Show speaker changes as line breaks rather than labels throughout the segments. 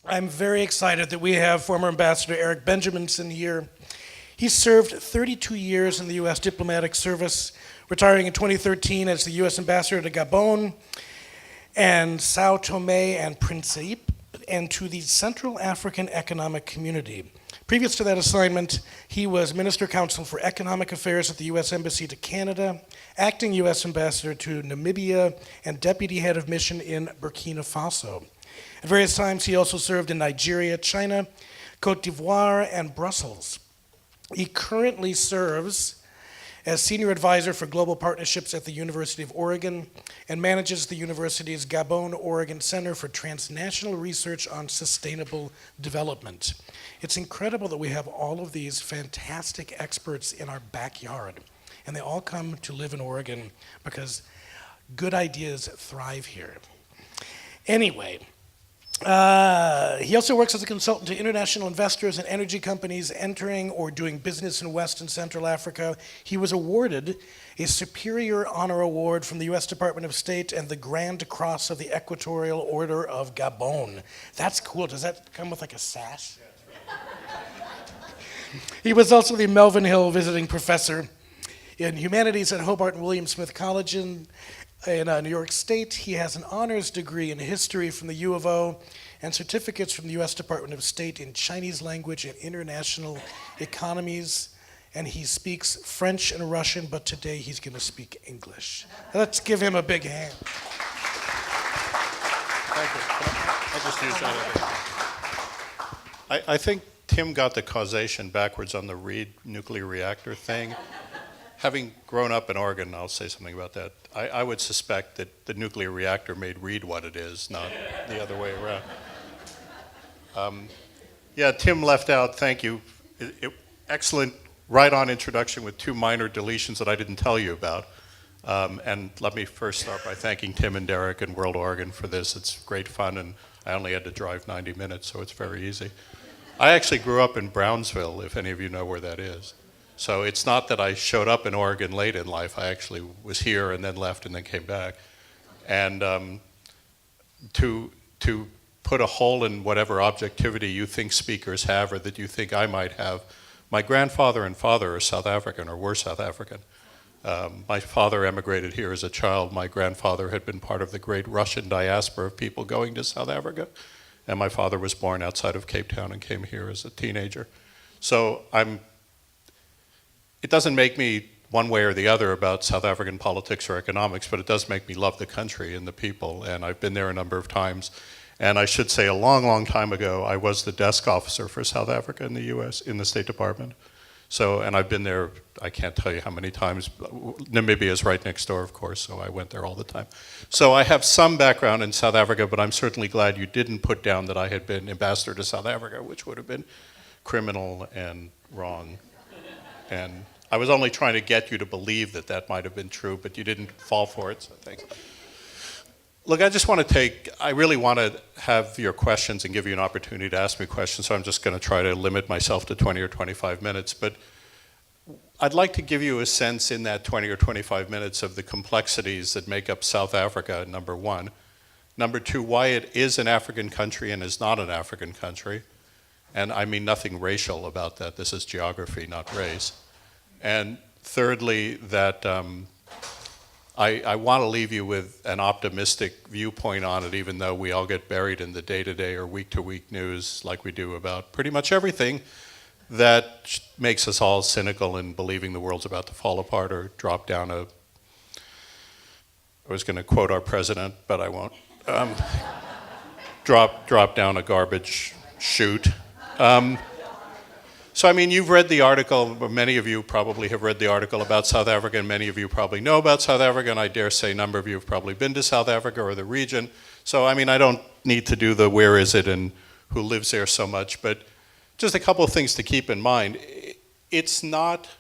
I'm very excited that we have former Ambassador Erik Benjaminson here. He served 32 years in the U.S. diplomatic service, retiring in 2013 as the U.S. Ambassador to Gabon and Sao Tome and Principe, and to the Central African Economic Community. Previous to that assignment, he was Minister Counsel for Economic Affairs at the U.S. Embassy to Canada, acting U.S. Ambassador to Namibia, and Deputy Head of Mission in Burkina Faso. At various times, he also served in Nigeria, China, Cote d'Ivoire, and Brussels. He currently serves as Senior Advisor for Global Partnerships at the University of Oregon and manages the university's WorldOregon Center for Transnational Research on Sustainable Development. It's incredible that we have all of these fantastic experts in our backyard, and they all come to live in Oregon because good ideas thrive here. Anyway, he also works as a consultant to international investors and energy companies entering or doing business in West and Central Africa. He was awarded a Superior Honor Award from the U.S. Department of State and the Grand Cross of the Equatorial Order of Gabon. That's cool. Does that come with like a sash? He was also the Melvin Hill Visiting Professor in Humanities at Hobart and William Smith College in New York State. He has an honors degree in history from the U of O and certificates from the U.S. Department of State in Chinese language and international economies. And he speaks French and Russian, but today he's going to speak English. Let's give him a big hand.
Thank you. I just use that. I think Tim got the causation backwards on the ret'd nuclear reactor thing. Having grown up in Oregon, I'll say something about that. I would suspect that the nuclear reactor made ret'd what it is, not the other way around. Yeah, Tim left out, thank you. Excellent right-on introduction with two minor deletions that I didn't tell you about. And let me first start by thanking Tim and Derek and WorldOregon for this. It's great fun, and I only had to drive 90 minutes, so it's very easy. I actually grew up in Brownsville, if any of you know where that is. So it's not that I showed up in Oregon late in life. I actually was here and then left and then came back. And to put a hole in whatever objectivity you think speakers have or that you think I might have, my grandfather and father are South African or were South African. My father emigrated here as a child. My grandfather had been part of the great Russian diaspora of people going to South Africa. And my father was born outside of Cape Town and came here as a teenager. So it doesn't make me one way or the other about South African politics or economics, but it does make me love the country and the people, and I've been there a number of times. And I should say a long, long time ago, I was the desk officer for South Africa in the US, in the State Department. So, and I've been there, I can't tell you how many times. Namibia is right next door, of course, so I went there all the time. So I have some background in South Africa, but I'm certainly glad you didn't put down that I had been ambassador to South Africa, which would have been criminal and wrong. And I was only trying to get you to believe that that might have been true, but you didn't fall for it, so thanks. Look, I really want to have your questions and give you an opportunity to ask me questions, so I'm just going to try to limit myself to 20 or 25 minutes. But I'd like to give you a sense in that 20 or 25 minutes of the complexities that make up South Africa, number one. Number two, why it is an African country and is not an African country. And I mean nothing racial about that. This is geography, not race. And thirdly, that I want to leave you with an optimistic viewpoint on it, even though we all get buried in the day-to-day or week-to-week news like we do about pretty much everything that makes us all cynical in believing the world's about to fall apart or drop down I was going to quote our president, but I won't, drop down a garbage chute. So, I mean, you've read the article, many of you probably have read the article about South Africa, and many of you probably know about South Africa, and I dare say a number of you have probably been to South Africa or the region. So, I mean, I don't need to do the where is it and who lives there so much, but just a couple of things to keep in mind. It's not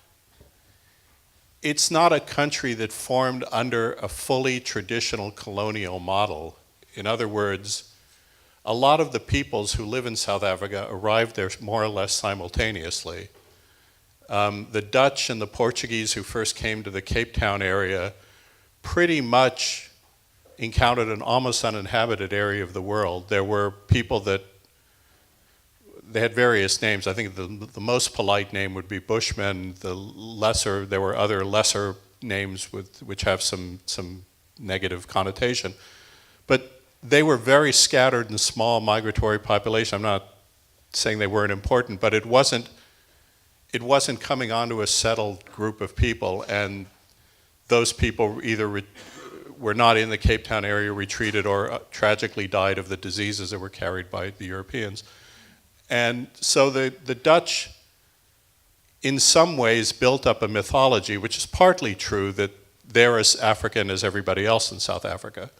a country that formed under a fully traditional colonial model. In other words, a lot of the peoples who live in South Africa arrived there more or less simultaneously. The Dutch and the Portuguese who first came to the Cape Town area pretty much encountered an almost uninhabited area of the world. There were people that they had various names. I think the most polite name would be Bushmen. There were other lesser names which have some negative connotation. But they were very scattered and small migratory population. I'm not saying they weren't important, but it wasn't coming onto a settled group of people, and those people either were not in the Cape Town area, retreated, or tragically died of the diseases that were carried by the Europeans. And so the Dutch, in some ways, built up a mythology, which is partly true, that they're as African as everybody else in South Africa,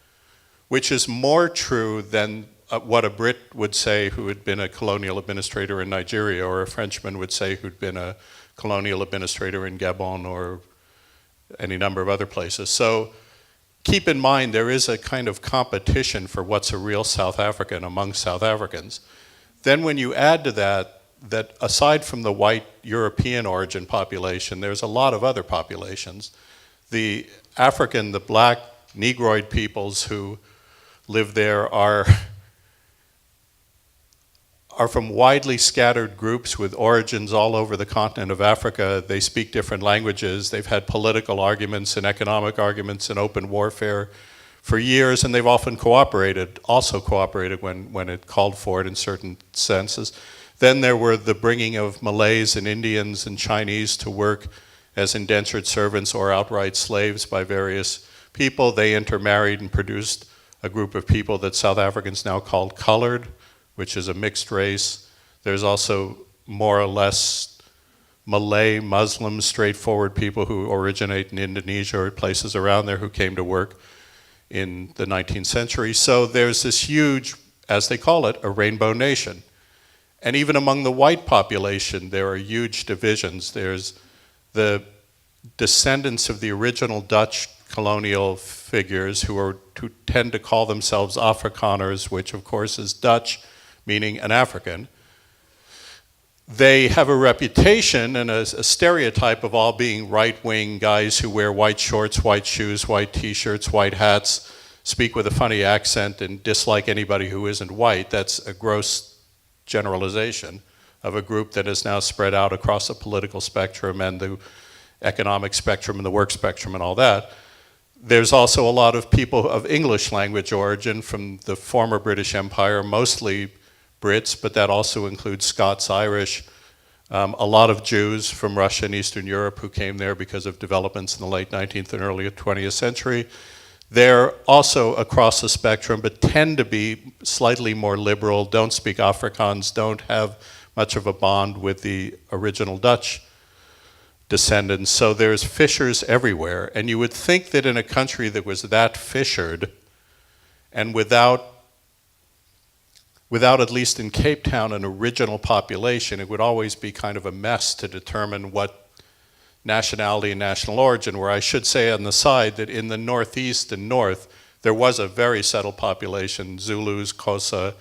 which is more true than what a Brit would say who had been a colonial administrator in Nigeria, or a Frenchman would say who'd been a colonial administrator in Gabon or any number of other places. So keep in mind there is a kind of competition for what's a real South African among South Africans. Then when you add to that aside from the white European origin population, there's a lot of other populations. The African, the black, Negroid peoples who live there are from widely scattered groups with origins all over the continent of Africa. They speak different languages. They've had political arguments and economic arguments and open warfare for years, and they've often cooperated when it called for it in certain senses. Then there were the bringing of Malays and Indians and Chinese to work as indentured servants or outright slaves by various people. They intermarried and produced a group of people that South Africans now call colored, which is a mixed race. There's also more or less Malay, Muslim, straightforward people who originate in Indonesia or places around there who came to work in the 19th century. So there's this huge, as they call it, a rainbow nation. And even among the white population, there are huge divisions. There's the descendants of the original Dutch colonial figures who tend to call themselves Afrikaners, which of course is Dutch, meaning an African. They have a reputation and a stereotype of all being right-wing guys who wear white shorts, white shoes, white t-shirts, white hats, speak with a funny accent, and dislike anybody who isn't white. That's a gross generalization of a group that is now spread out across the political spectrum and the economic spectrum and the work spectrum and all that. There's also a lot of people of English language origin from the former British Empire, mostly Brits, but that also includes Scots, Irish, a lot of Jews from Russia and Eastern Europe who came there because of developments in the late 19th and early 20th century. They're also across the spectrum, but tend to be slightly more liberal, don't speak Afrikaans, don't have much of a bond with the original Dutch descendants. So there's fissures everywhere. And you would think that in a country that was that fissured, and without at least in Cape Town, an original population, it would always be kind of a mess to determine what nationality and national origin were. I should say on the side that in the northeast and north, there was a very settled population, Zulus, Xhosa,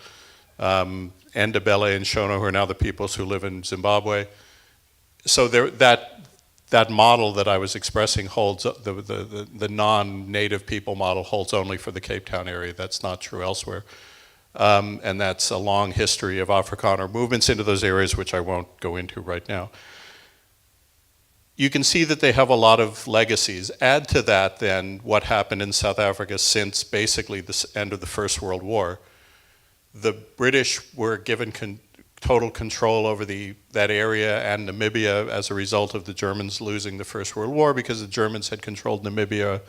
Ndebele and Shona, who are now the peoples who live in Zimbabwe. So that model that I was expressing holds, the non-native people model holds only for the Cape Town area. That's not true elsewhere. And that's a long history of Afrikaner movements into those areas, which I won't go into right now. You can see that they have a lot of legacies. Add to that then what happened in South Africa since basically the end of the First World War. The British were given total control over that area and Namibia as a result of the Germans losing the First World War, because the Germans had controlled Namibia,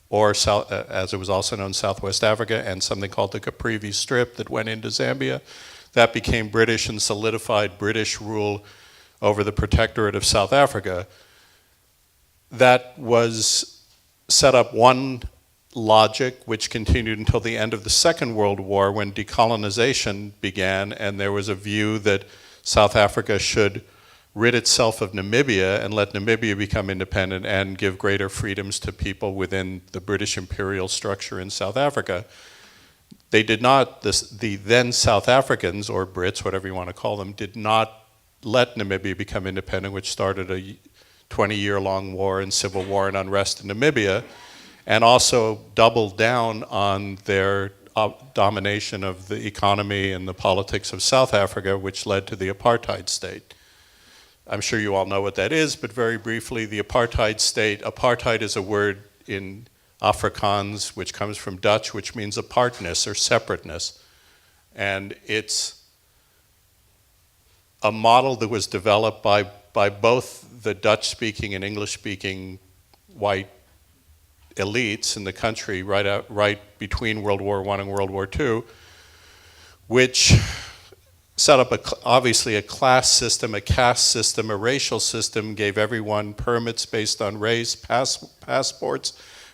or as it was also known, Southwest Africa, and something called the Caprivi Strip that went into Zambia. That became British and solidified British rule over the protectorate of South Africa. That was set up one logic which continued until the end of the Second World War, when decolonization began, and there was a view that South Africa should rid itself of Namibia and let Namibia become independent and give greater freedoms to people within the British imperial structure in South Africa. They did not, the then South Africans, or Brits, whatever you want to call them, did not let Namibia become independent, which started a 20-year-long war and civil war and unrest in Namibia, and also doubled down on their domination of the economy and the politics of South Africa, which led to the apartheid state. I'm sure you all know what that is, but very briefly, the apartheid state, apartheid is a word in Afrikaans, which comes from Dutch, which means apartness or separateness. And it's a model that was developed by both the Dutch-speaking and English-speaking white elites in the country right between World War I and World War II, which set up obviously a class system, a caste system, a racial system, gave everyone permits based on race, passports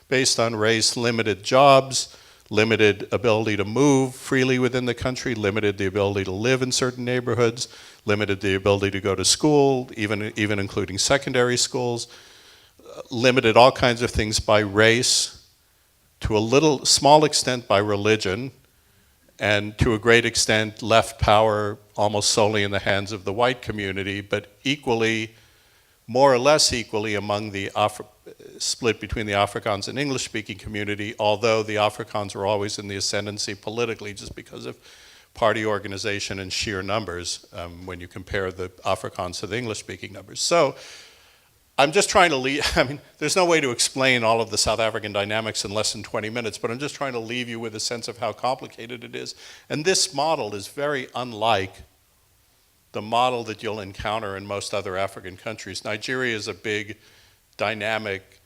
based on race, limited jobs, limited ability to move freely within the country, limited the ability to live in certain neighborhoods, limited the ability to go to school, even including secondary schools, limited all kinds of things by race, to a small extent by religion, and to a great extent left power almost solely in the hands of the white community, but equally, more or less equally among the split between the Afrikaans and English-speaking community, although the Afrikaans were always in the ascendancy politically just because of party organization and sheer numbers when you compare the Afrikaans to the English-speaking numbers. So I'm just trying to leave, I mean, there's no way to explain all of the South African dynamics in less than 20 minutes, but I'm just trying to leave you with a sense of how complicated it is. And this model is very unlike the model that you'll encounter in most other African countries. Nigeria is a big, dynamic,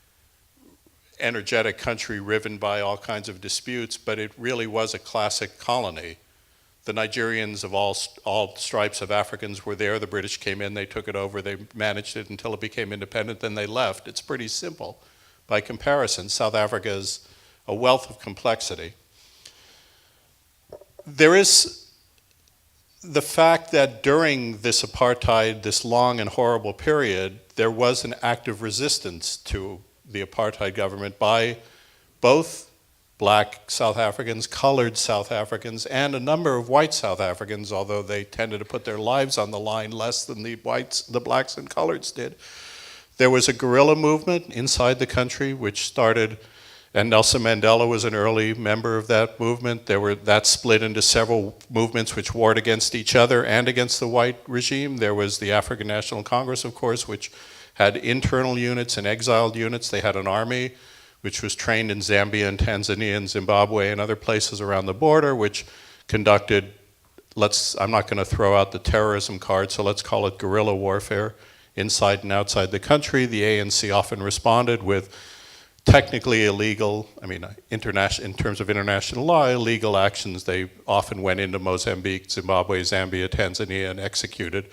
energetic country riven by all kinds of disputes, but it really was a classic colony. The Nigerians of all stripes of Africans were there. The British came in, they took it over, they managed it until it became independent, then they left. It's pretty simple. By comparison, South Africa is a wealth of complexity. There is the fact that during this apartheid, this long and horrible period, there was an active resistance to the apartheid government by both black South Africans, colored South Africans, and a number of white South Africans, although they tended to put their lives on the line less than the blacks and coloreds did. There was a guerrilla movement inside the country which started, and Nelson Mandela was an early member of that movement. That split into several movements which warred against each other and against the white regime. There was the African National Congress, of course, which had internal units and exiled units. They had an army which was trained in Zambia and Tanzania and Zimbabwe and other places around the border, which conducted, I'm not going to throw out the terrorism card, so let's call it guerrilla warfare inside and outside the country. The ANC often responded with technically illegal, in terms of international law, illegal actions. They often went into Mozambique, Zimbabwe, Zambia, Tanzania, and executed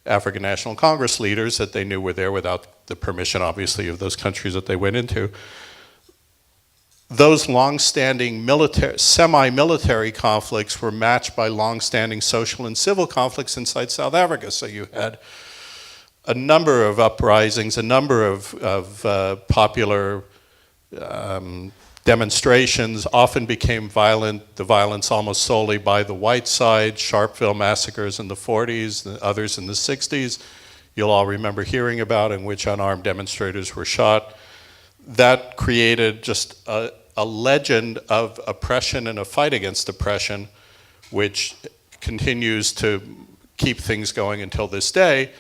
African National Congress leaders that they knew were there without the permission, obviously, of those countries that they went into. Those long-standing semi-military conflicts were matched by long-standing social and civil conflicts inside South Africa. So you had a number of uprisings, a number of popular demonstrations, often became violent, the violence almost solely by the white side, Sharpeville massacres in the 40s, the others in the 60s, you'll all remember hearing about, in which unarmed demonstrators were shot. That created just a legend of oppression and a fight against oppression, which continues to keep things going until this day.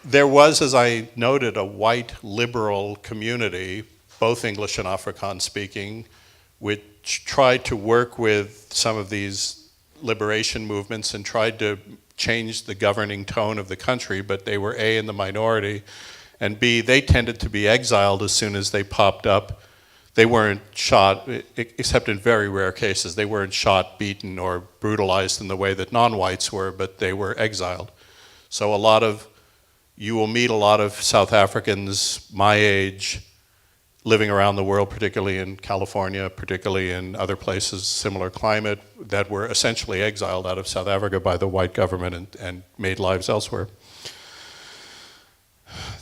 There was, as I noted, a white liberal community, both English and Afrikaans speaking, which tried to work with some of these liberation movements and tried to change the governing tone of the country, but they were A, in the minority, and B, they tended to be exiled as soon as they popped up. They weren't shot, except in very rare cases, they weren't shot, beaten, or brutalized in the way that non-whites were, but they were exiled. So you will meet a lot of South Africans my age living around the world, particularly in California, particularly in other places, similar climate, that were essentially exiled out of South Africa by the white government and made lives elsewhere.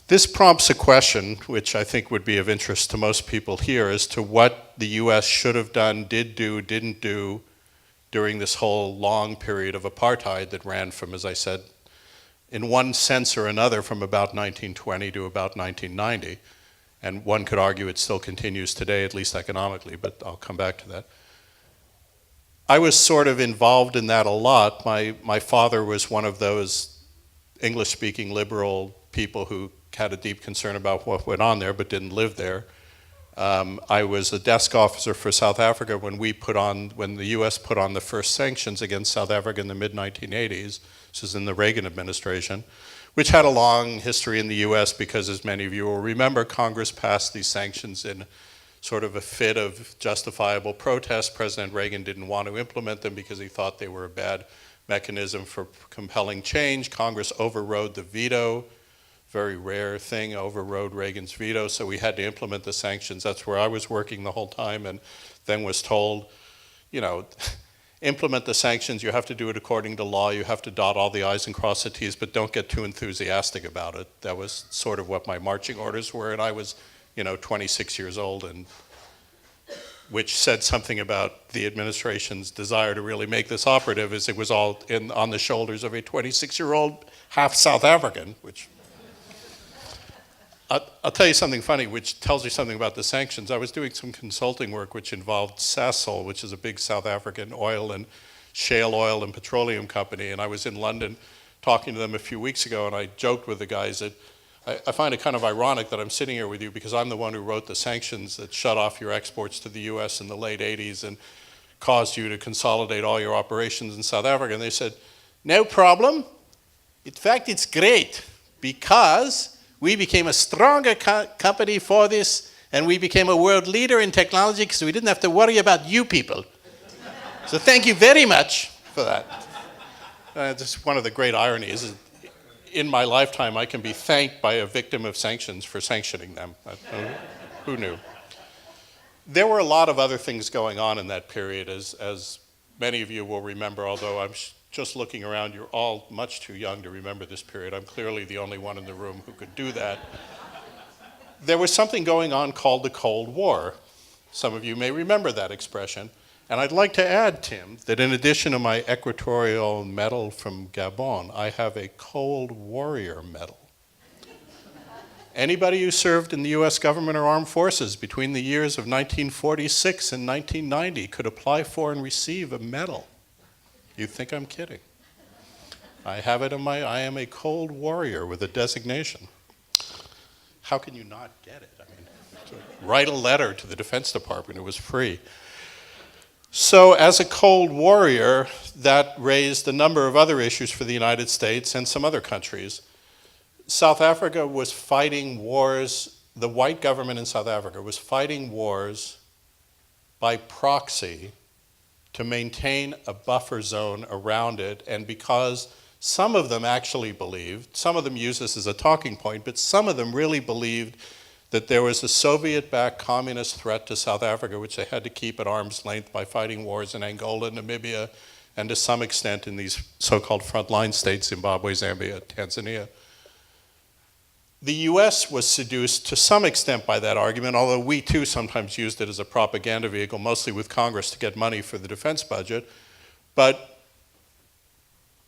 This prompts a question, which I think would be of interest to most people here, as to what the US should have done, did do, didn't do during this whole long period of apartheid that ran from, as I said, in one sense or another, from about 1920 to about 1990. And one could argue it still continues today, at least economically, but I'll come back to that. I was sort of involved in that a lot. My father was one of those English-speaking liberal people who had a deep concern about what went on there, but didn't live there. I was a desk officer for South Africa when the U.S. put on the first sanctions against South Africa in the mid-1980s. This was in the Reagan administration, which had a long history in the U.S. because, as many of you will remember, Congress passed these sanctions in sort of a fit of justifiable protest. President Reagan didn't want to implement them because he thought they were a bad mechanism for compelling change. Congress overrode the veto. Very rare thing, overrode Reagan's veto, so we had to implement the sanctions. That's where I was working the whole time, and then was told, implement the sanctions, you have to do it according to law, you have to dot all the I's and cross the T's, but don't get too enthusiastic about it. That was sort of what my marching orders were, and I was, 26 years old, and which said something about the administration's desire to really make this operative, as it was all on the shoulders of a 26-year-old half South African, which I'll tell you something funny, which tells you something about the sanctions. I was doing some consulting work which involved Sasol, which is a big South African oil and shale oil and petroleum company, and I was in London talking to them a few weeks ago, and I joked with the guys that I find it kind of ironic that I'm sitting here with you because I'm the one who wrote the sanctions that shut off your exports to the US in the late 80s and caused you to consolidate all your operations in South Africa. And they said, no problem. In fact, it's great because we became a stronger company for this, and we became a world leader in technology because we didn't have to worry about you people. So thank you very much for that. Just one of the great ironies is in my lifetime, I can be thanked by a victim of sanctions for sanctioning them. Who knew? There were a lot of other things going on in that period, as many of you will remember, although I'm just looking around, you're all much too young to remember this period. I'm clearly the only one in the room who could do that. There was something going on called the Cold War. Some of you may remember that expression. And I'd like to add, Tim, that in addition to my Equatorial Medal from Gabon, I have a Cold Warrior Medal. Anybody who served in the US government or armed forces between the years of 1946 and 1990 could apply for and receive a medal. You think I'm kidding? I have it I am a Cold Warrior with a designation. How can you not get it? I mean, write a letter to the Defense Department, it was free. So as a Cold Warrior, that raised a number of other issues for the United States and some other countries. South Africa was fighting wars, the white government in South Africa was fighting wars by proxy to maintain a buffer zone around it, and because some of them actually believed, some of them used this as a talking point, but some of them really believed that there was a Soviet-backed communist threat to South Africa, which they had to keep at arm's length by fighting wars in Angola, Namibia, and to some extent in these so-called frontline states, Zimbabwe, Zambia, Tanzania. The US was seduced to some extent by that argument, although we too sometimes used it as a propaganda vehicle, mostly with Congress to get money for the defense budget. But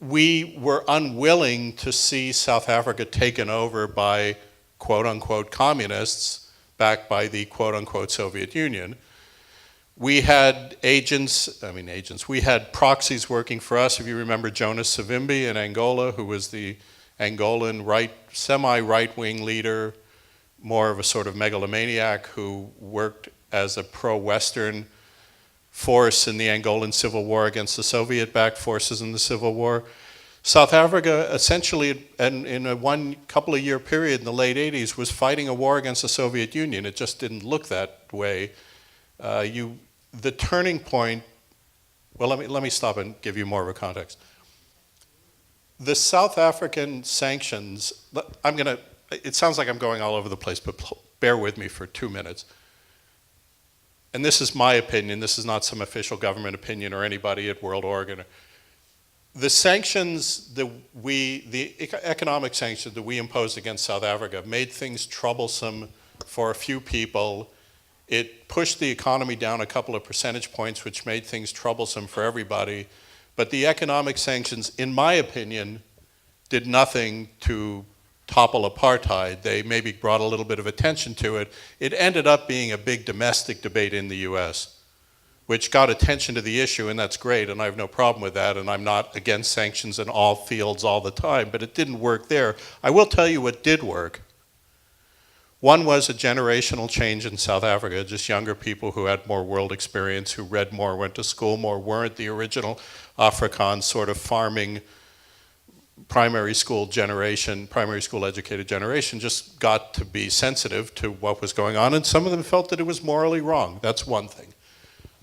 we were unwilling to see South Africa taken over by quote-unquote communists backed by the quote-unquote Soviet Union. We had we had proxies working for us. If you remember Jonas Savimbi in Angola, who was the Angolan semi-right-wing leader, more of a sort of megalomaniac who worked as a pro-Western force in the Angolan Civil War against the Soviet-backed forces in the Civil War. South Africa essentially, and in a couple of year period in the late 80s, was fighting a war against the Soviet Union. It just didn't look that way. The turning point, well, let me stop and give you more of a context. The South African sanctions, it sounds like I'm going all over the place, but bear with me for 2 minutes. And this is my opinion, this is not some official government opinion or anybody at WorldOregon. The sanctions the economic sanctions that we imposed against South Africa made things troublesome for a few people. It pushed the economy down a couple of percentage points, which made things troublesome for everybody. But the economic sanctions, in my opinion, did nothing to topple apartheid. They maybe brought a little bit of attention to it. It ended up being a big domestic debate in the US, which got attention to the issue, and that's great, and I have no problem with that, and I'm not against sanctions in all fields all the time, but it didn't work there. I will tell you what did work. One was a generational change in South Africa, just younger people who had more world experience, who read more, went to school more, weren't the original Afrikaans sort of farming primary school generation, primary school educated generation, just got to be sensitive to what was going on, and some of them felt that it was morally wrong. That's one thing.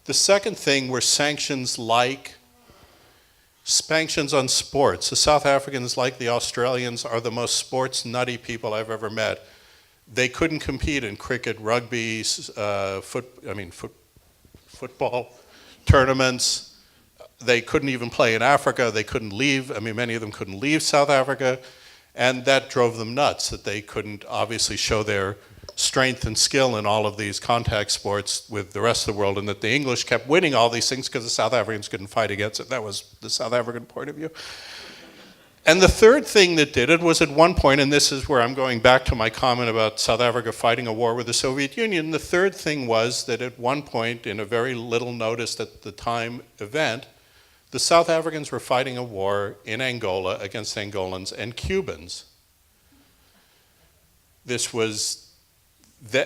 The second thing were sanctions on sports. The South Africans, like the Australians, are the most sports nutty people I've ever met. They couldn't compete in cricket, rugby, football tournaments. They couldn't even play in Africa. They couldn't leave. Many of them couldn't leave South Africa, and that drove them nuts, that they couldn't obviously show their strength and skill in all of these contact sports with the rest of the world, and that the English kept winning all these things because the South Africans couldn't fight against it. That was the South African point of view. And the third thing that did it was at one point, and this is where I'm going back to my comment about South Africa fighting a war with the Soviet Union, the third thing was that at one point, in a very little noticed at the time event, the South Africans were fighting a war in Angola against Angolans and Cubans. This was,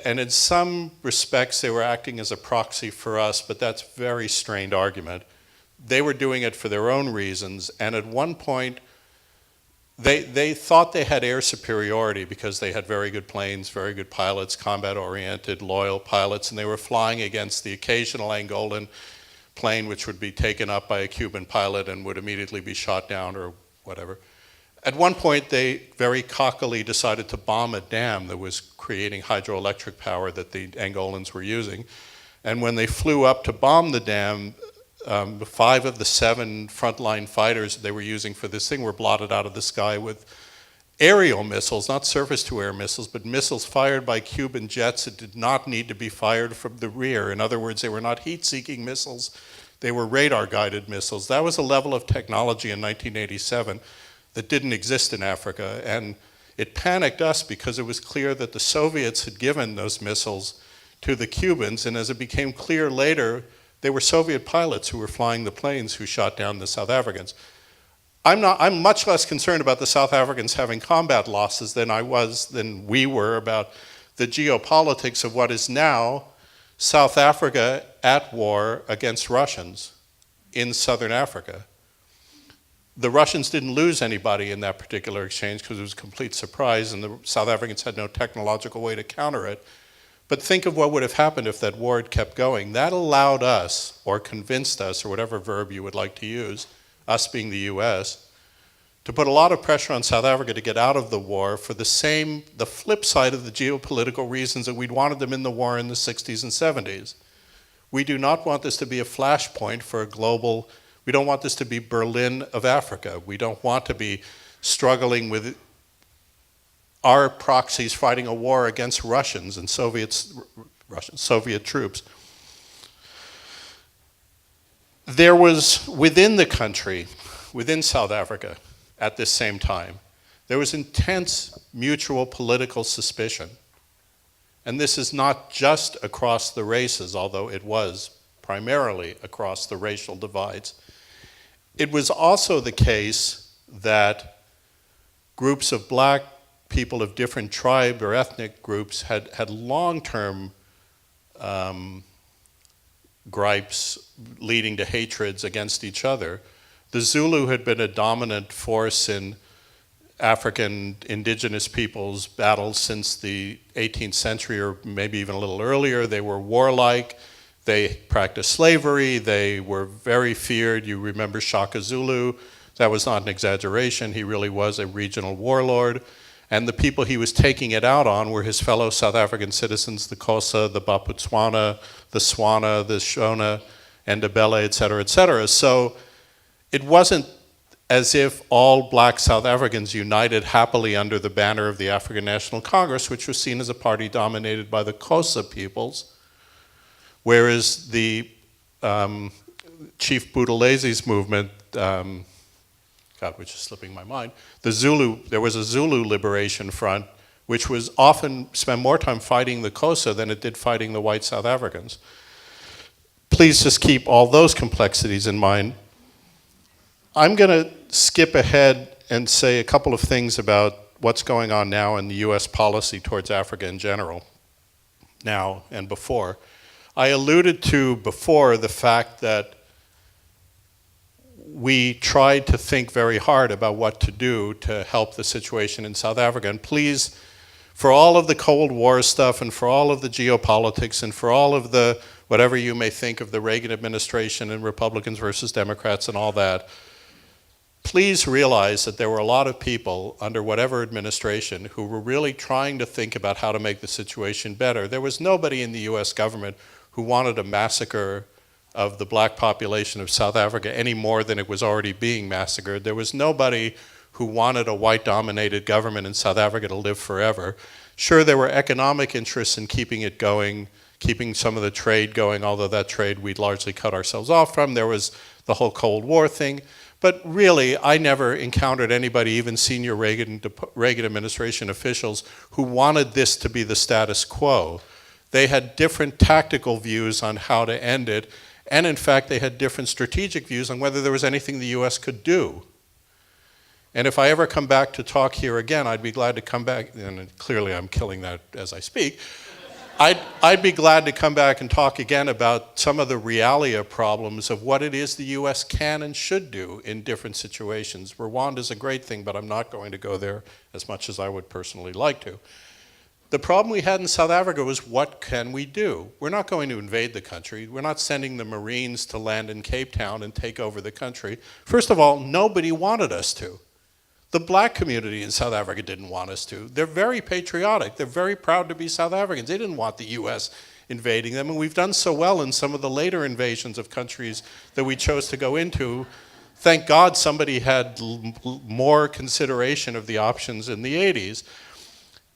and in some respects they were acting as a proxy for us, but that's a very strained argument. They were doing it for their own reasons, and at one point they thought they had air superiority because they had very good planes, very good pilots, combat-oriented, loyal pilots, and they were flying against the occasional Angolan plane which would be taken up by a Cuban pilot and would immediately be shot down or whatever. At one point, they very cockily decided to bomb a dam that was creating hydroelectric power that the Angolans were using. And when they flew up to bomb the dam, 5 of the 7 frontline fighters they were using for this thing were blotted out of the sky with aerial missiles, not surface-to-air missiles, but missiles fired by Cuban jets that did not need to be fired from the rear. In other words, they were not heat-seeking missiles, they were radar-guided missiles. That was a level of technology in 1987 that didn't exist in Africa, and it panicked us because it was clear that the Soviets had given those missiles to the Cubans, and as it became clear later, they were Soviet pilots who were flying the planes who shot down the South Africans. I'm much less concerned about the South Africans having combat losses than we were about the geopolitics of what is now South Africa at war against Russians in southern Africa. The Russians didn't lose anybody in that particular exchange because it was a complete surprise, and the South Africans had no technological way to counter it. But think of what would have happened if that war had kept going. That allowed us, or convinced us, or whatever verb you would like to use, us being the US, to put a lot of pressure on South Africa to get out of the war for the flip side of the geopolitical reasons that we'd wanted them in the war in the 60s and 70s. We do not want this to be a flashpoint for a global, we don't want this to be Berlin of Africa. We don't want to be struggling with our proxies fighting a war against Russians and Soviet troops. There was within the country, within South Africa, at this same time, there was intense mutual political suspicion. And this is not just across the races, although it was primarily across the racial divides. It was also the case that groups of black people of different tribe or ethnic groups had long-term gripes leading to hatreds against each other. The Zulu had been a dominant force in African indigenous peoples' battles since the 18th century, or maybe even a little earlier. They were warlike, they practiced slavery, they were very feared. You remember Shaka Zulu, that was not an exaggeration, he really was a regional warlord. And the people he was taking it out on were his fellow South African citizens, the Xhosa, the Baputswana, the Swana, the Shona, and Ndebele, et cetera, et cetera. So it wasn't as if all black South Africans united happily under the banner of the African National Congress, which was seen as a party dominated by the Xhosa peoples, whereas the Chief Buthelezzi's movement, God, which is slipping my mind, there was a Zulu Liberation Front, which was often spent more time fighting the Xhosa than it did fighting the white South Africans. Please just keep all those complexities in mind. I'm going to skip ahead and say a couple of things about what's going on now in the US policy towards Africa in general, now and before. I alluded to before the fact that we tried to think very hard about what to do to help the situation in South Africa. And please, for all of the Cold War stuff and for all of the geopolitics and for all of the whatever you may think of the Reagan administration and Republicans versus Democrats and all that, please realize that there were a lot of people under whatever administration who were really trying to think about how to make the situation better. There was nobody in the US government who wanted a massacre of the black population of South Africa any more than it was already being massacred. There was nobody who wanted a white-dominated government in South Africa to live forever. Sure, there were economic interests in keeping it going, keeping some of the trade going, although that trade we'd largely cut ourselves off from. There was the whole Cold War thing. But really, I never encountered anybody, even senior Reagan administration officials, who wanted this to be the status quo. They had different tactical views on how to end it, and in fact, they had different strategic views on whether there was anything the US could do. And if I ever come back to talk here again, I'd be glad to come back, and clearly I'm killing that as I speak, I'd be glad to come back and talk again about some of the realia problems of what it is the US can and should do in different situations. Rwanda is a great thing, but I'm not going to go there as much as I would personally like to. The problem we had in South Africa was, what can we do? We're not going to invade the country. We're not sending the Marines to land in Cape Town and take over the country. First of all, nobody wanted us to. The black community in South Africa didn't want us to. They're very patriotic. They're very proud to be South Africans. They didn't want the US invading them, and we've done so well in some of the later invasions of countries that we chose to go into. Thank God somebody had more consideration of the options in the 80s.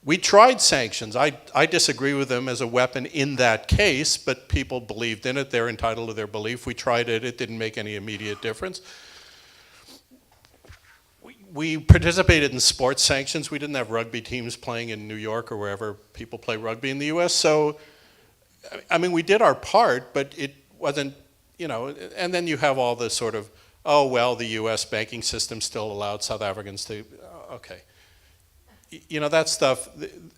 We tried sanctions. I disagree with them as a weapon in that case, but people believed in it. They're entitled to their belief. We tried it. It didn't make any immediate difference. We participated in sports sanctions. We didn't have rugby teams playing in New York or wherever people play rugby in the US. So, I mean, we did our part, but it wasn't, you know, and then you have all this sort of, oh, well, the US banking system still allowed South Africans to, okay. You know, that stuff,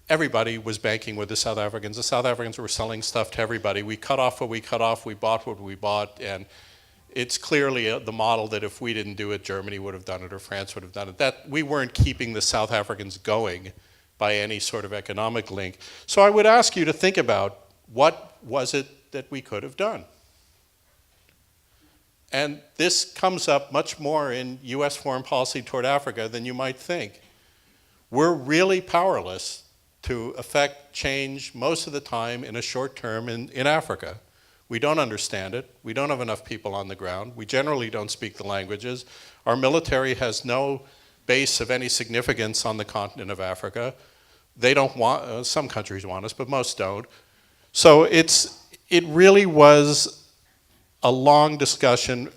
everybody was banking with the South Africans. The South Africans were selling stuff to everybody. We cut off what we cut off, we bought what we bought, and it's clearly the model that if we didn't do it, Germany would have done it or France would have done it. That we weren't keeping the South Africans going by any sort of economic link. So I would ask you to think about, what was it that we could have done? And this comes up much more in US foreign policy toward Africa than you might think. We're really powerless to affect change most of the time in a short term in Africa. We don't understand it. We don't have enough people on the ground. We generally don't speak the languages. Our military has no base of any significance on the continent of Africa. They don't want, some countries want us, but most don't. So it really was a long discussion,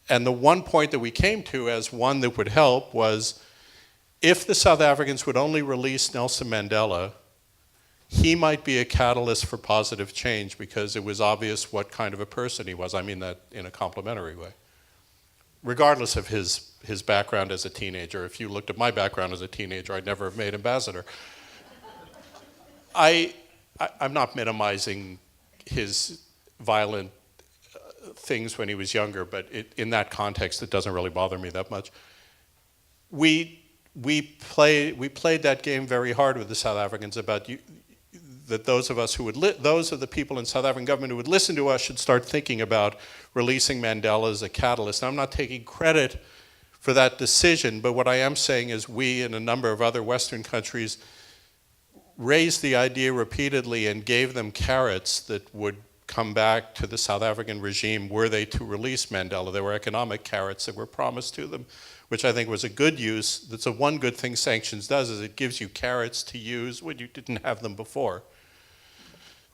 and the one point that we came to as one that would help was, if the South Africans would only release Nelson Mandela, he might be a catalyst for positive change, because it was obvious what kind of a person he was. I mean that in a complimentary way. Regardless of his background as a teenager. If you looked at my background as a teenager, I'd never have made ambassador. I'm not minimizing his violent things when he was younger, but in that context, it doesn't really bother me that much. We played that game very hard with the South Africans about that those of the people in South African government who would listen to us should start thinking about releasing Mandela as a catalyst. Now, I'm not taking credit for that decision, but what I am saying is we and a number of other Western countries raised the idea repeatedly and gave them carrots that would come back to the South African regime were they to release Mandela. There were economic carrots that were promised to them, which I think was a good use. That's the one good thing sanctions does, is it gives you carrots to use when you didn't have them before.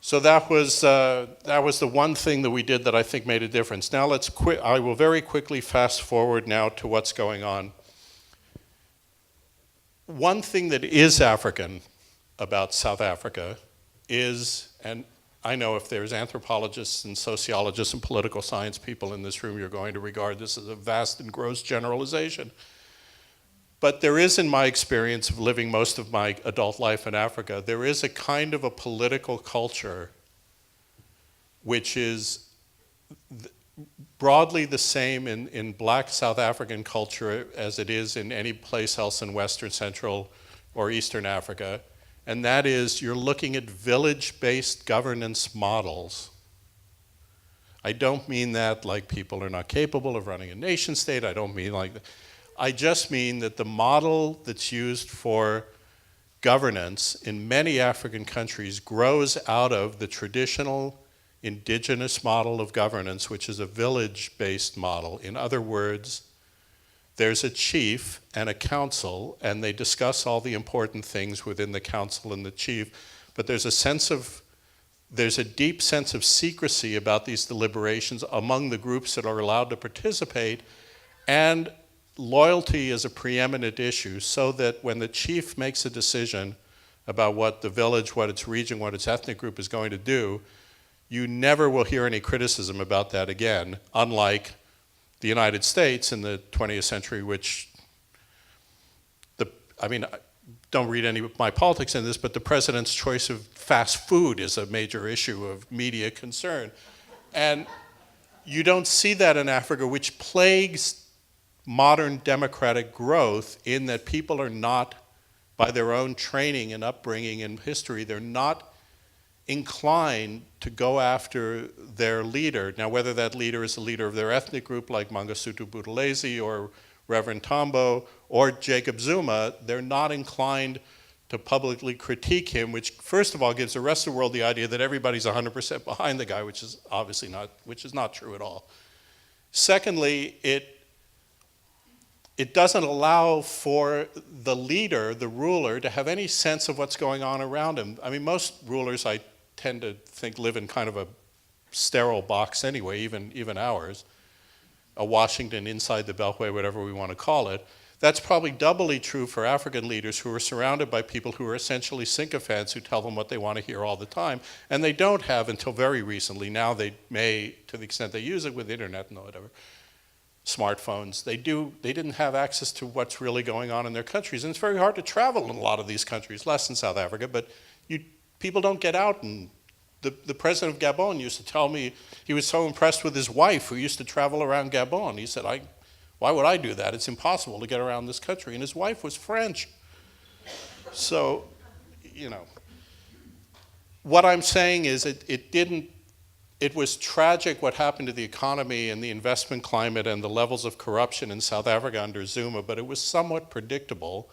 So that was the one thing that we did that I think made a difference. Now I will very quickly fast forward now to what's going on. One thing that is African about South Africa is, and I know if there's anthropologists and sociologists and political science people in this room, you're going to regard this as a vast and gross generalization. But there is, in my experience of living most of my adult life in Africa, there is a kind of a political culture which is broadly the same in black South African culture as it is in any place else in Western, Central, or Eastern Africa. And that is, you're looking at village-based governance models. I don't mean that like people are not capable of running a nation state. I don't mean like that. I just mean that the model that's used for governance in many African countries grows out of the traditional indigenous model of governance, which is a village-based model. In other words, there's a chief and a council, and they discuss all the important things within the council and the chief, but there's a deep sense of secrecy about these deliberations among the groups that are allowed to participate, and loyalty is a preeminent issue, so that when the chief makes a decision about what the village, what its region, what its ethnic group is going to do, you never will hear any criticism about that again, unlike the United States in the 20th century, which, don't read any of my politics in this, but the president's choice of fast food is a major issue of media concern. And you don't see that in Africa, which plagues modern democratic growth in that people are not, by their own training and upbringing and history, they're not inclined to go after their leader. Now, whether that leader is the leader of their ethnic group like Mangosuthu Buthelezi or Reverend Tambo or Jacob Zuma, they're not inclined to publicly critique him, which first of all gives the rest of the world the idea that everybody's 100% behind the guy, which is obviously not true at all. Secondly, it doesn't allow for the leader, the ruler, to have any sense of what's going on around him. I mean, most rulers, I tend to think, live in kind of a sterile box anyway, even ours, a Washington inside the Beltway, whatever we want to call it. That's probably doubly true for African leaders who are surrounded by people who are essentially sycophants who tell them what they want to hear all the time. And they don't have until very recently. Now they may, to the extent they use it with the internet and whatever, smartphones, they didn't have access to what's really going on in their countries. And it's very hard to travel in a lot of these countries, less in South Africa, but people don't get out. And the president of Gabon used to tell me he was so impressed with his wife who used to travel around Gabon. He said, why would I do that? It's impossible to get around this country. And his wife was French. So, what I'm saying is it was tragic what happened to the economy and the investment climate and the levels of corruption in South Africa under Zuma, but it was somewhat predictable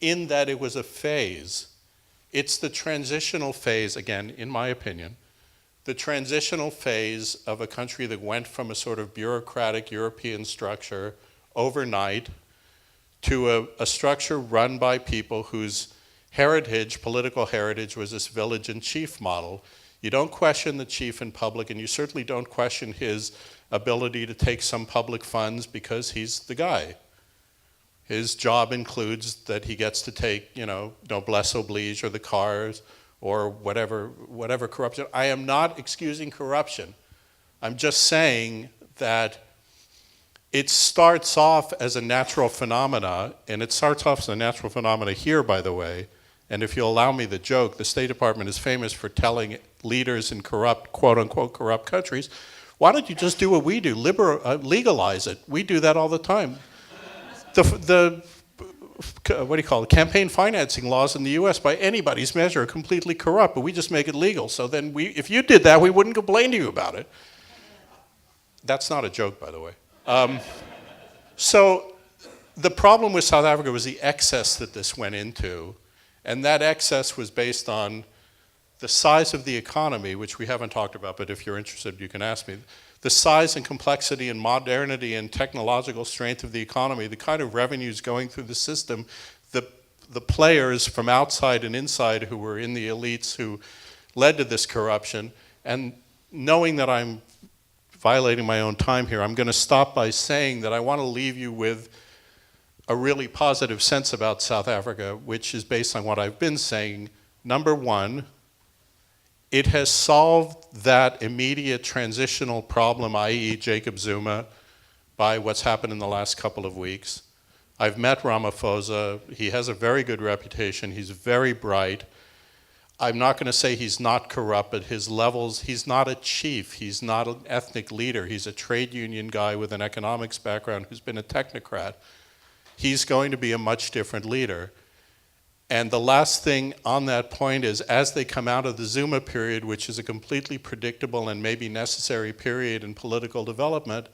in that it was a phase. It's the transitional phase, again, in my opinion, the transitional phase of a country that went from a sort of bureaucratic European structure overnight to a structure run by people whose heritage, political heritage, was this village and chief model. You don't question the chief in public, and you certainly don't question his ability to take some public funds because he's the guy. His job includes that he gets to take, noblesse oblige or the cars or whatever corruption. I am not excusing corruption. I'm just saying that it starts off as a natural phenomena, and it starts off as a natural phenomena here, by the way. And if you'll allow me the joke, the State Department is famous for telling leaders in corrupt, quote-unquote corrupt countries, why don't you just do what we do, legalize it? We do that all the time. The what do you call it, campaign financing laws in the US by anybody's measure are completely corrupt, but we just make it legal. So then if you did that, we wouldn't complain to you about it. That's not a joke, by the way. So the problem with South Africa was the excess that this went into, and that excess was based on the size of the economy, which we haven't talked about, but if you're interested, you can ask me. The size and complexity and modernity and technological strength of the economy, the kind of revenues going through the system, the players from outside and inside who were in the elites who led to this corruption. And knowing that I'm violating my own time here, I'm going to stop by saying that I want to leave you with a really positive sense about South Africa, which is based on what I've been saying. Number one, it has solved that immediate transitional problem, i.e. Jacob Zuma, by what's happened in the last couple of weeks. I've met Ramaphosa. He has a very good reputation. He's very bright. I'm not going to say he's not corrupt, but his levels, he's not a chief. He's not an ethnic leader. He's a trade union guy with an economics background who's been a technocrat. He's going to be a much different leader. And the last thing on that point is, as they come out of the Zuma period, which is a completely predictable and maybe necessary period in political development,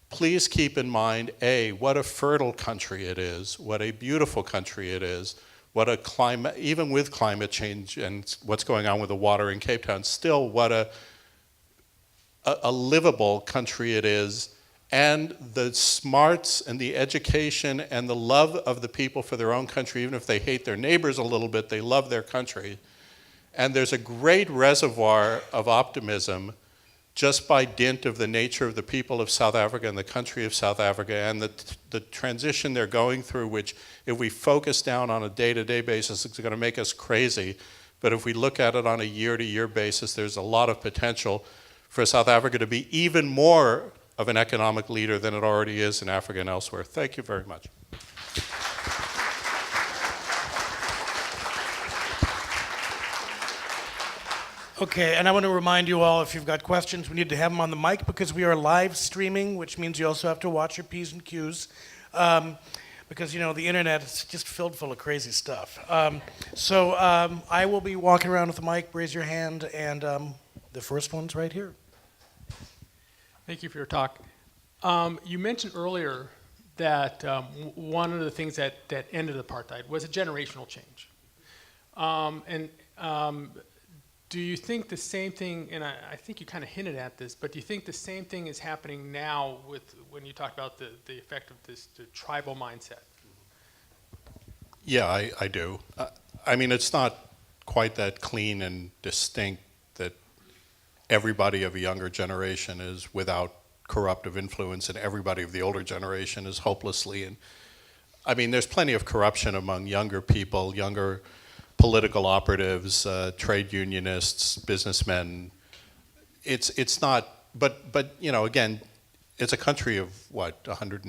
please keep in mind, A, what a fertile country it is, what a beautiful country it is, what a climate, even with climate change and what's going on with the water in Cape Town, still what a livable country it is, and the smarts and the education and the love of the people for their own country, even if they hate their neighbors a little bit, they love their country. And there's a great reservoir of optimism just by dint of the nature of the people of South Africa and the country of South Africa and the transition they're going through, which if we focus down on a day-to-day basis, it's going to make us crazy. But if we look at it on a year-to-year basis, there's a lot of potential for South Africa to be even more of an economic leader than it already is in Africa and elsewhere. Thank you very much.
Okay, and I want to remind you all, if you've got questions, we need to have them on the mic because we are live streaming, which means you also have to watch your P's and Q's. Because, you know, the internet is just filled full of crazy stuff. I will be walking around with the mic, raise your hand, and the first one's right here.
Thank you for your talk. You mentioned earlier that one of the things that ended apartheid was a generational change. Do you think the same thing, and I think you kind of hinted at this, but do you think the same thing is happening now when you talk about the effect of the tribal mindset?
Yeah, I do. I mean, it's not quite that clean and distinct that everybody of a younger generation is without corruptive influence and everybody of the older generation is hopelessly. I mean, there's plenty of corruption among younger people, younger political operatives, trade unionists, businessmen. It's not, but you know, again, it's a country of what, 100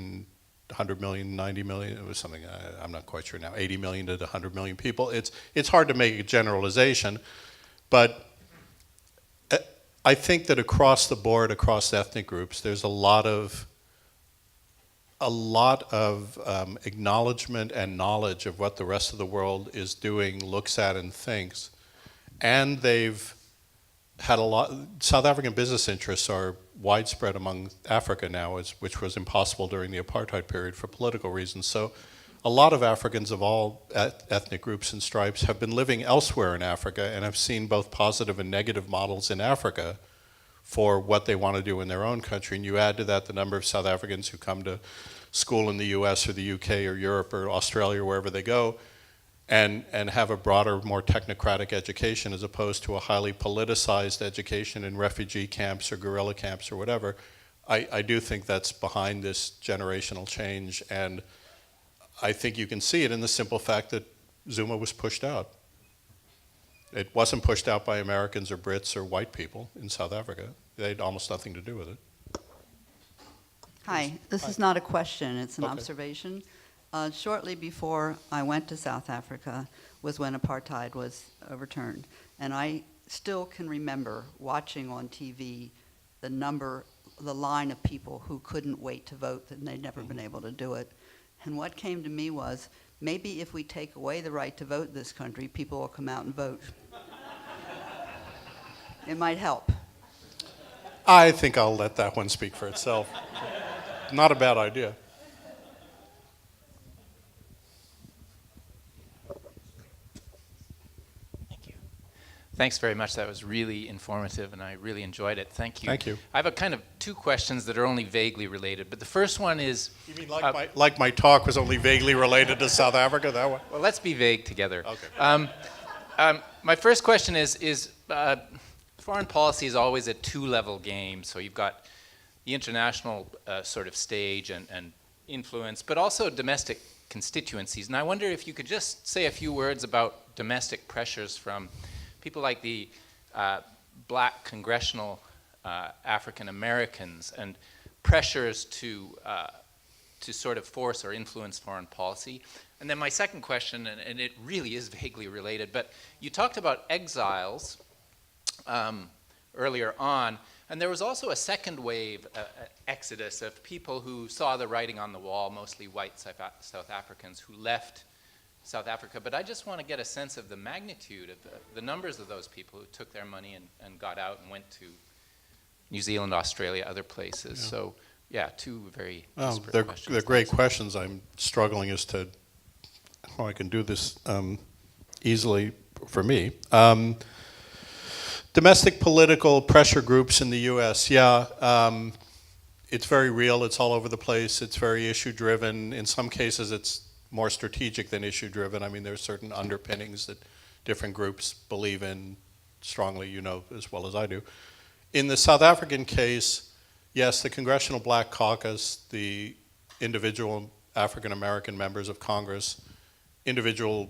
million, 90 million, it was something, I'm not quite sure now, 80 million to 100 million people. It's hard to make a generalization, but I think that across the board, across ethnic groups, there's a lot of acknowledgement and knowledge of what the rest of the world is doing, looks at, and thinks. And they've had a lot. South African business interests are widespread among Africa now, which was impossible during the apartheid period for political reasons. So a lot of Africans of all ethnic groups and stripes have been living elsewhere in Africa and have seen both positive and negative models in Africa for what they want to do in their own country. And you add to that the number of South Africans who come to school in the US or the UK or Europe or Australia or wherever they go and have a broader, more technocratic education as opposed to a highly politicized education in refugee camps or guerrilla camps or whatever. I do think that's behind this generational change, and I think you can see it in the simple fact that Zuma was pushed out. It wasn't pushed out by Americans or Brits or white people in South Africa. They had almost nothing to do with it.
Hi, this is not a question, it's an observation. Shortly before I went to South Africa was when apartheid was overturned. And I still can remember watching on TV the line of people who couldn't wait to vote, and they'd never been able to do it. And what came to me was, maybe if we take away the right to vote in this country, people will come out and vote. It might help.
I think I'll let that one speak for itself. Not a bad idea.
Thank you. Thanks very much. That was really informative, and I really enjoyed it. Thank you.
Thank you.
I have a kind of two questions that are only vaguely related, but the first one is...
You mean my talk was only vaguely related to South Africa, that one?
Well, let's be vague together.
Okay.
My first question is foreign policy is always a two-level game. So you've got the international sort of stage and influence, but also domestic constituencies. And I wonder if you could just say a few words about domestic pressures from people like the black congressional African Americans and pressures to sort of force or influence foreign policy. And then my second question, and it really is vaguely related, but you talked about exiles earlier on, and there was also a second wave exodus of people who saw the writing on the wall, mostly white South Africans who left South Africa. But I just want to get a sense of the magnitude of the numbers of those people who took their money and got out and went to New Zealand, Australia, other places. Yeah. So, yeah, two very disparate questions.
They're great questions. I'm struggling as to how I can do this easily for me. Domestic political pressure groups in the U.S., it's very real. It's all over the place. It's very issue-driven. In some cases, it's more strategic than issue-driven. I mean, there's certain underpinnings that different groups believe in strongly, you know as well as I do. In the South African case, yes, the Congressional Black Caucus, the individual African American members of Congress, individual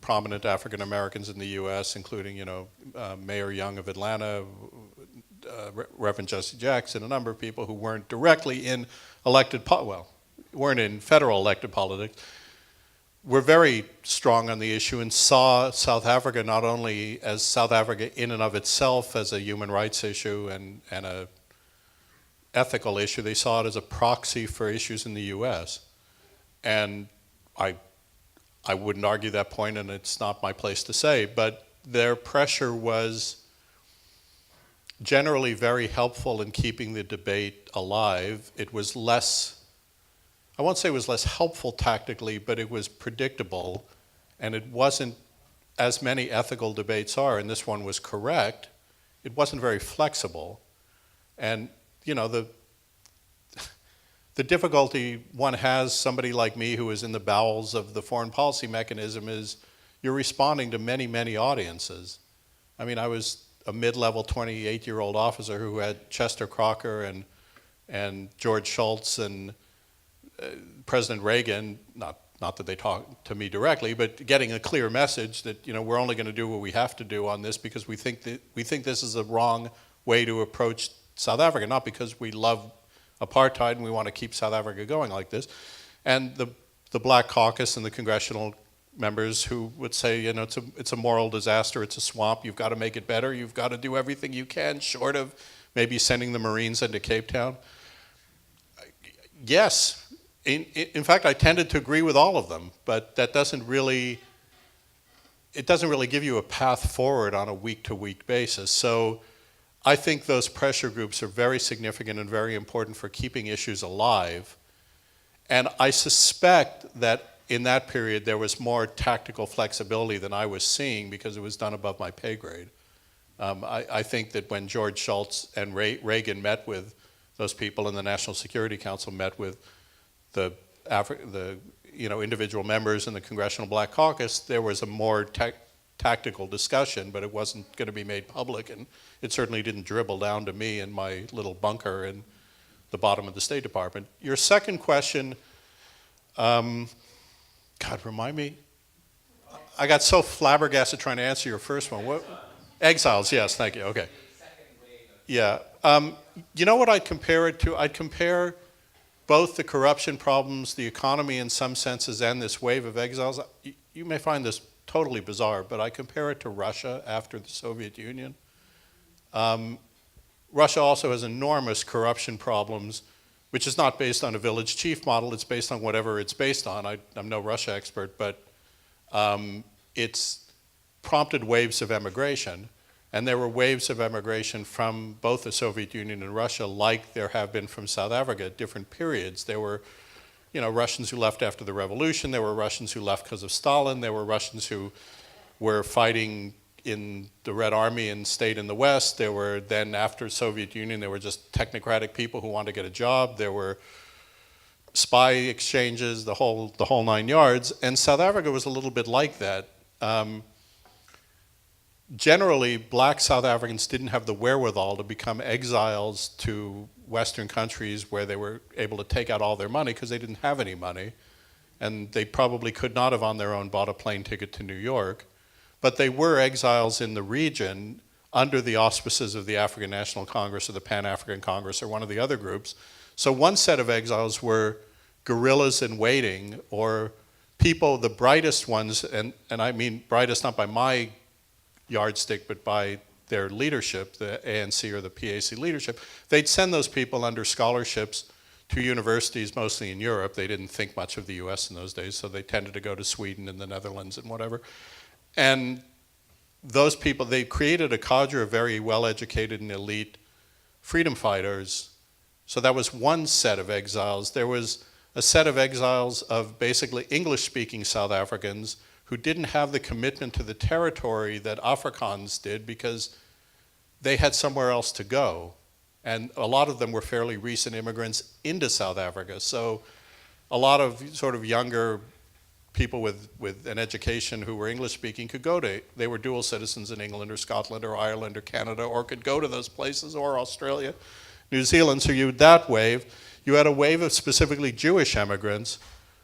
prominent African Americans in the U.S., including, Mayor Young of Atlanta, Reverend Jesse Jackson, a number of people who weren't directly in weren't in federal elected politics, were very strong on the issue and saw South Africa not only as South Africa in and of itself as a human rights issue and a ethical issue, they saw it as a proxy for issues in the U.S. And I wouldn't argue that point, and it's not my place to say, but their pressure was generally very helpful in keeping the debate alive. It was less, I won't say it was less helpful tactically, but it was predictable, and it wasn't, as many ethical debates are, and this one was correct, it wasn't very flexible. And, the difficulty one has, somebody like me who is in the bowels of the foreign policy mechanism, is you're responding to many, many audiences. I mean, I was a mid-level 28-year-old officer who had Chester Crocker and George Shultz and President Reagan, not that they talked to me directly, but getting a clear message that, we're only going to do what we have to do on this because we think this is a wrong way to approach South Africa, not because we love apartheid and we want to keep South Africa going like this. And the Black Caucus and the congressional members who would say, it's a moral disaster, it's a swamp, you've got to make it better, you've got to do everything you can, short of maybe sending the Marines into Cape Town. Yes, in fact, I tended to agree with all of them, but that doesn't really give you a path forward on a week-to-week basis. So I think those pressure groups are very significant and very important for keeping issues alive. And I suspect that in that period there was more tactical flexibility than I was seeing because it was done above my pay grade. I think that when George Shultz and Reagan met with those people and the National Security Council met with the individual members in the Congressional Black Caucus, there was a more tactical discussion, but it wasn't going to be made public, and it certainly didn't dribble down to me in my little bunker in the bottom of the State Department. Your second question, God, remind me. I got so flabbergasted trying to answer your first one. What? Exiles, yes, thank you, okay. Yeah, you know what I'd compare it to? I'd compare both the corruption problems, the economy in some senses, and this wave of exiles. You may find this totally bizarre, but I compare it to Russia after the Soviet Union. Russia also has enormous corruption problems, which is not based on a village chief model, it's based on whatever it's based on. I'm no Russia expert, but it's prompted waves of emigration, and there were waves of emigration from both the Soviet Union and Russia like there have been from South Africa at different periods. There were Russians who left after the revolution, there were Russians who left because of Stalin, there were Russians who were fighting in the Red Army and stayed in the West, there were then after Soviet Union, there were just technocratic people who wanted to get a job, there were spy exchanges, the whole 9 yards, and South Africa was a little bit like that. generally, black South Africans didn't have the wherewithal to become exiles to Western countries where they were able to take out all their money because they didn't have any money. And they probably could not have on their own bought a plane ticket to New York. But they were exiles in the region under the auspices of the African National Congress or the Pan-African Congress or one of the other groups. So one set of exiles were guerrillas in waiting, or people, the brightest ones, and I mean brightest not by my yardstick, but by their leadership, the ANC or the PAC leadership. They'd send those people under scholarships to universities, mostly in Europe. They didn't think much of the US in those days, so they tended to go to Sweden and the Netherlands and whatever. And those people, they created a cadre of very well-educated and elite freedom fighters. So that was one set of exiles. There was a set of exiles of basically English-speaking South Africans who didn't have the commitment to the territory that Afrikaans did because they had somewhere else to go. And a lot of them were fairly recent immigrants into South Africa. So a lot of sort of younger people with an education who were English speaking could go to, they were dual citizens in England or Scotland or Ireland or Canada, or could go to those places, or Australia, New Zealand. So you had that wave. You had a wave of specifically Jewish immigrants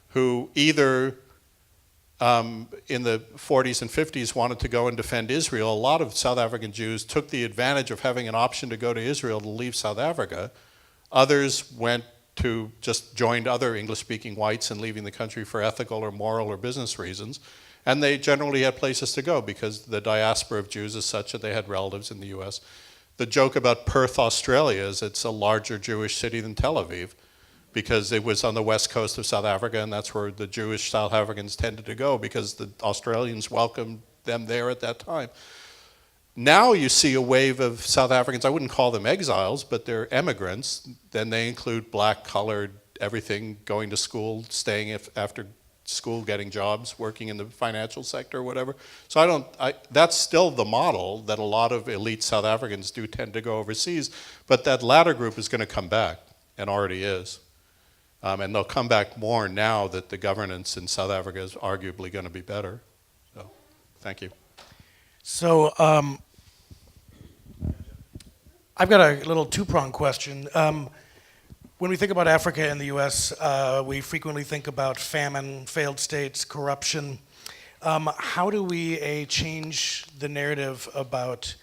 who either in the 40s and 50s wanted to go and defend Israel. A lot of South African Jews took the advantage of having an option to go to Israel to leave South Africa. Others went to just joined other English-speaking whites in leaving the country for ethical or moral or business reasons. And they generally had places to go because the diaspora of Jews is such that they had relatives in the US. The joke about Perth, Australia is it's a larger Jewish city than Tel Aviv because it was on the west coast of South Africa, and that's where the Jewish South Africans tended to go because the Australians welcomed them there at that time. Now you see a wave of South Africans, I wouldn't call them exiles, but they're immigrants. Then they include black, colored, everything, going to school, staying after school, getting jobs, working in the financial sector or whatever. So that's still the model that a lot of elite South Africans do tend to go overseas, but that latter group is going to come back, and already is. And they'll come back more now that the governance in South Africa is arguably going to be better. So, thank you.
So I've got a little two-pronged question. When we think about Africa and the US, we frequently think about famine, failed states, corruption. How do we change the narrative about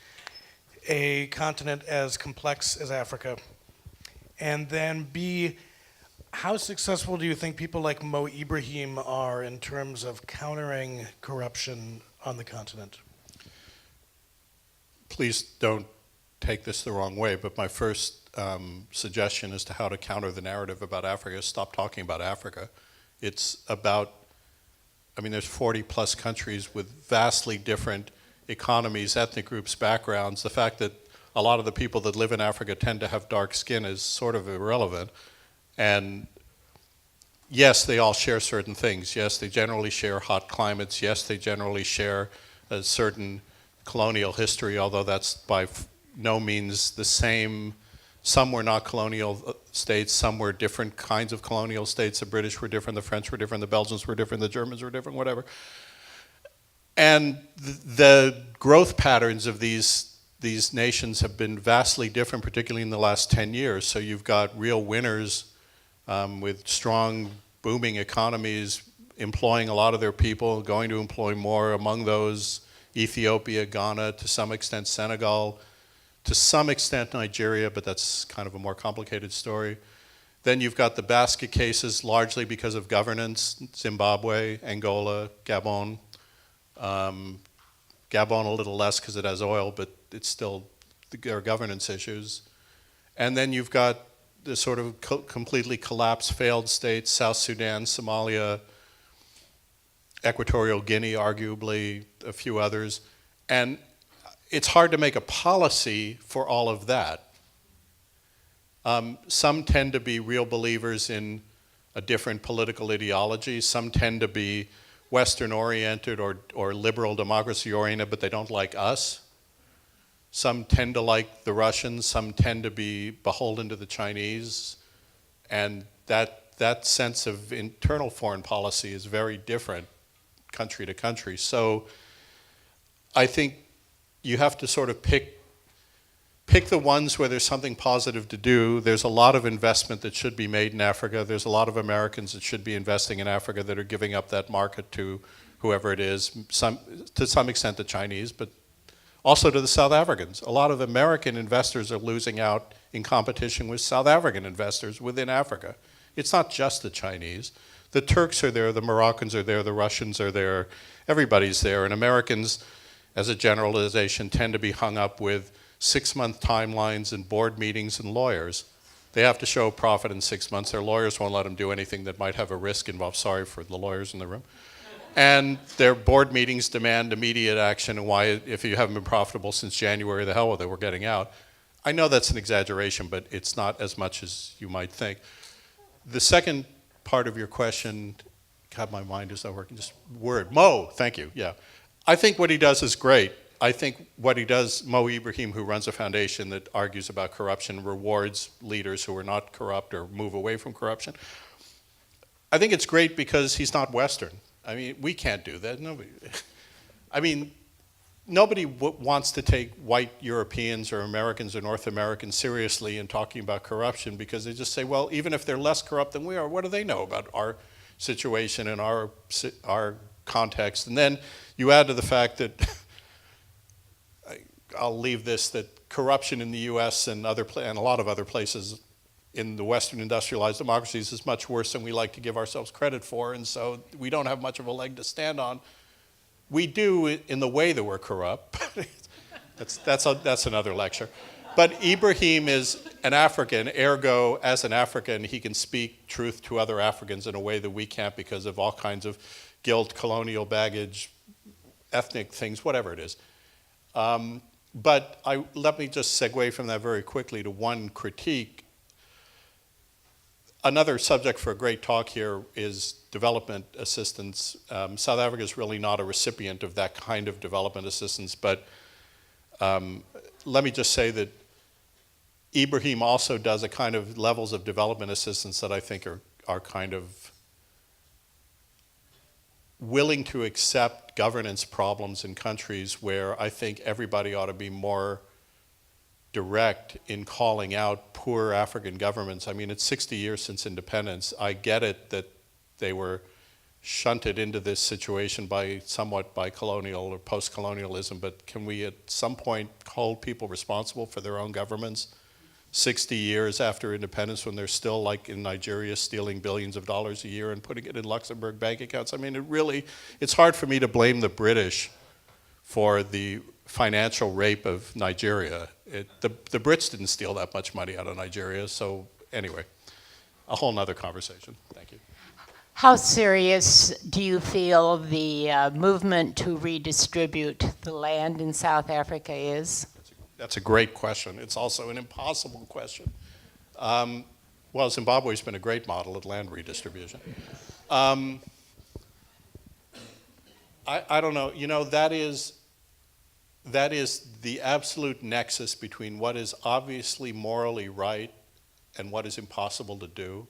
a continent as complex as Africa? And then B, how successful do you think people like Mo Ibrahim are in terms of countering corruption on the continent?
Please don't take this the wrong way, but my first suggestion as to how to counter the narrative about Africa is stop talking about Africa. It's about, I mean, there's 40 plus countries with vastly different economies, ethnic groups, backgrounds. The fact that a lot of the people that live in Africa tend to have dark skin is sort of irrelevant. And yes, they all share certain things. Yes, they generally share hot climates. Yes, they generally share a certain colonial history, although that's by no means the same. Some were not colonial states, some were different kinds of colonial states. The British were different, the French were different, the Belgians were different, the Germans were different, whatever. And the growth patterns of these nations have been vastly different, particularly in the last 10 years. So you've got real winners with strong, booming economies, employing a lot of their people, going to employ more. Among those, Ethiopia, Ghana, to some extent Senegal, to some extent Nigeria, but that's kind of a more complicated story. Then you've got the basket cases, largely because of governance, Zimbabwe, Angola, Gabon. Gabon a little less because it has oil, but it's still, there are governance issues. And then you've got the sort of completely collapsed, failed states, South Sudan, Somalia, Equatorial Guinea, arguably, a few others. And it's hard to make a policy for all of that. Some tend to be real believers in a different political ideology. Some tend to be Western-oriented or liberal democracy-oriented, but they don't like us. Some tend to like the Russians. Some tend to be beholden to the Chinese. And that sense of internal foreign policy is very different country to country. So I think you have to sort of pick the ones where there's something positive to do. There's a lot of investment that should be made in Africa. There's a lot of Americans that should be investing in Africa that are giving up that market to whoever it is, to some extent the Chinese, but also to the South Africans. A lot of American investors are losing out in competition with South African investors within Africa. It's not just the Chinese. The Turks are there, the Moroccans are there, the Russians are there, everybody's there, and Americans, as a generalization, tend to be hung up with 6-month timelines and board meetings and lawyers. They have to show a profit in 6 months. Their lawyers won't let them do anything that might have a risk involved. Sorry for the lawyers in the room. And their board meetings demand immediate action, and why, if you haven't been profitable since January, the hell with it, we're getting out. I know that's an exaggeration, but it's not as much as you might think. The second part of your question, God, my mind is not working, just word. Mo, thank you, yeah. I think what he does is great. I think what he does, Mo Ibrahim, who runs a foundation that argues about corruption, rewards leaders who are not corrupt or move away from corruption. I think it's great because he's not Western. I mean, we can't do that. Nobody wants to take white Europeans or Americans or North Americans seriously in talking about corruption, because they just say, well, even if they're less corrupt than we are, what do they know about our situation and our context? And then you add to the fact that I'll leave this, that corruption in the U.S. and a lot of other places in the Western industrialized democracies is much worse than we like to give ourselves credit for, and so we don't have much of a leg to stand on. We do in the way that we're corrupt. that's another lecture. But Ibrahim is an African, ergo, as an African, he can speak truth to other Africans in a way that we can't because of all kinds of guilt, colonial baggage, ethnic things, whatever it is. But let me just segue from that very quickly to one critique. Another subject for a great talk here is development assistance. South Africa is really not a recipient of that kind of development assistance, but let me just say that Ibrahim also does a kind of levels of development assistance that I think are kind of willing to accept governance problems in countries where I think everybody ought to be more direct in calling out poor African governments. I mean, it's 60 years since independence. I get it that they were shunted into this situation somewhat by colonial or post-colonialism, but can we at some point hold people responsible for their own governments 60 years after independence, when they're still, like in Nigeria, stealing billions of dollars a year and putting it in Luxembourg bank accounts? I mean, it's hard for me to blame the British for the financial rape of Nigeria. The Brits didn't steal that much money out of Nigeria, so anyway, a whole nother conversation. Thank you.
How serious do you feel the movement to redistribute the land in South Africa is?
That's a great question. It's also an impossible question. Well, Zimbabwe's been a great model of land redistribution. I don't know. You know, that is the absolute nexus between what is obviously morally right and what is impossible to do.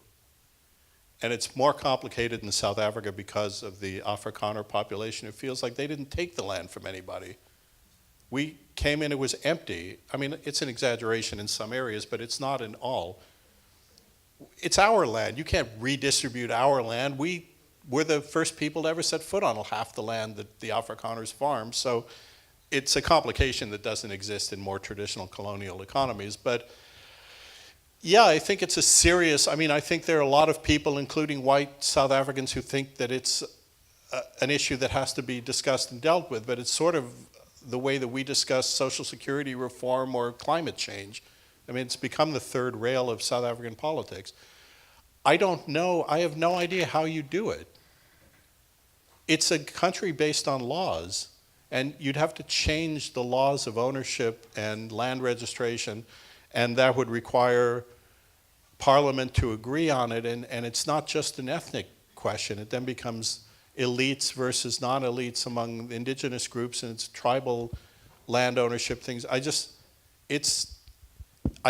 And it's more complicated in South Africa because of the Afrikaner population. It feels like they didn't take the land from anybody. We came in, it was empty. I mean, it's an exaggeration in some areas, but it's not in all. It's our land. You can't redistribute our land. We're the first people to ever set foot on half the land that the Afrikaners farm. So it's a complication that doesn't exist in more traditional colonial economies. But yeah, I think it's I think there are a lot of people, including white South Africans, who think that it's an issue that has to be discussed and dealt with, but it's sort of the way that we discuss Social Security reform or climate change. I mean, it's become the third rail of South African politics. I don't know, I have no idea how you do it. It's a country based on laws, and you'd have to change the laws of ownership and land registration, and that would require Parliament to agree on it, and it's not just an ethnic question. It then becomes elites versus non-elites among indigenous groups, and it's tribal land ownership things. I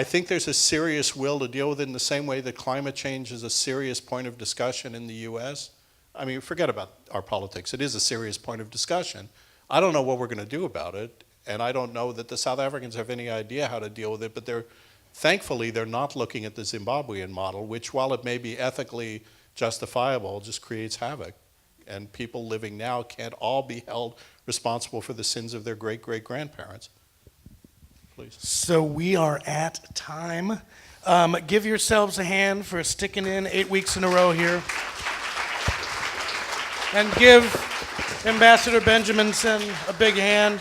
think there's a serious will to deal with it in the same way that climate change is a serious point of discussion in the US. I mean, forget about our politics. It is a serious point of discussion. I don't know what we're going to do about it, And I don't know that the South Africans have any idea how to deal with it, but thankfully, they're not looking at the Zimbabwean model, which, while it may be ethically justifiable, just creates havoc. And people living now can't all be held responsible for the sins of their great-great-grandparents. Please.
So we are at time. Give yourselves a hand for sticking in 8 weeks in a row here. And give Ambassador Benjaminson a big hand.